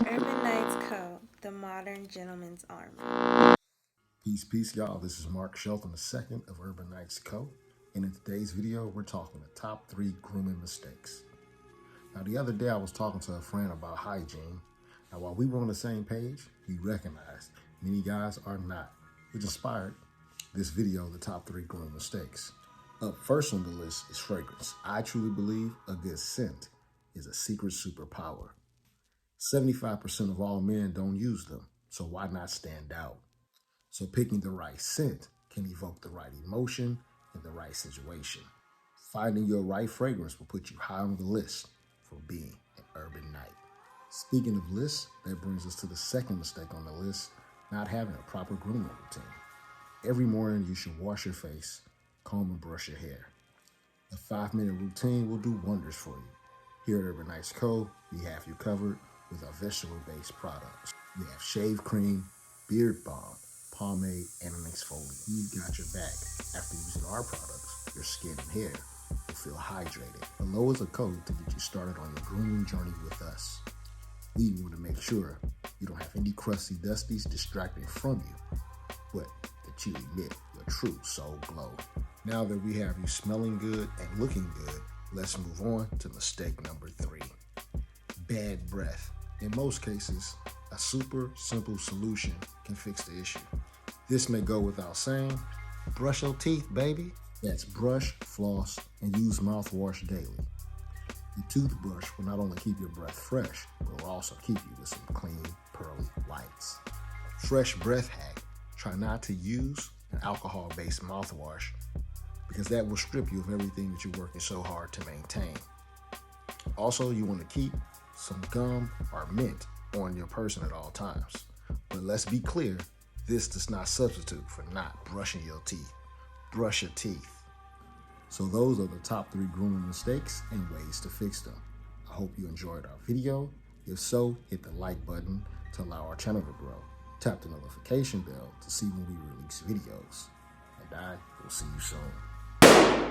Urban Knights Co., the modern gentleman's armor. Peace, y'all. This is Mark Shelton II of Urban Knights Co. And in today's video, we're talking the top 3 grooming mistakes. Now, the other day, I was talking to a friend about hygiene. Now, while we were on the same page, we recognized many guys are not, which inspired this video, the top 3 grooming mistakes. Up first on the list is fragrance. I truly believe a good scent is a secret superpower. 75% of all men don't use them, so why not stand out? So picking the right scent can evoke the right emotion in the right situation. Finding your right fragrance will put you high on the list for being an urban knight. Speaking of lists, that brings us to the second mistake on the list, not having a proper grooming routine. Every morning you should wash your face, comb and brush your hair. A 5-minute routine will do wonders for you. Here at Urban Knights Co., we have you covered with our vegetable-based products. We have shave cream, beard balm, pomade, and an exfoliant. We've got your back. After using our products, your skin and hair will feel hydrated. Below is a code to get you started on your grooming journey with us. We want to make sure you don't have any crusty dusties distracting from you, but that you emit your true soul glow. Now that we have you smelling good and looking good, let's move on to mistake number 3. Bad breath. In most cases, a super simple solution can fix the issue. This may go without saying. Brush your teeth, baby. That's brush, floss, and use mouthwash daily. The toothbrush will not only keep your breath fresh, but will also keep you with some clean, pearly whites. Fresh breath hack. Try not to use an alcohol-based mouthwash because that will strip you of everything that you're working so hard to maintain. Also, you want to keep some gum or mint on your person at all times. But let's be clear, this does not substitute for not brushing your teeth. Brush your teeth. So those are the top 3 grooming mistakes and ways to fix them. I hope you enjoyed our video. If so, hit the like button to allow our channel to grow. Tap the notification bell to see when we release videos. And I will see you soon.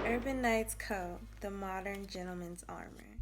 Urban Knights Co., the modern gentleman's armor.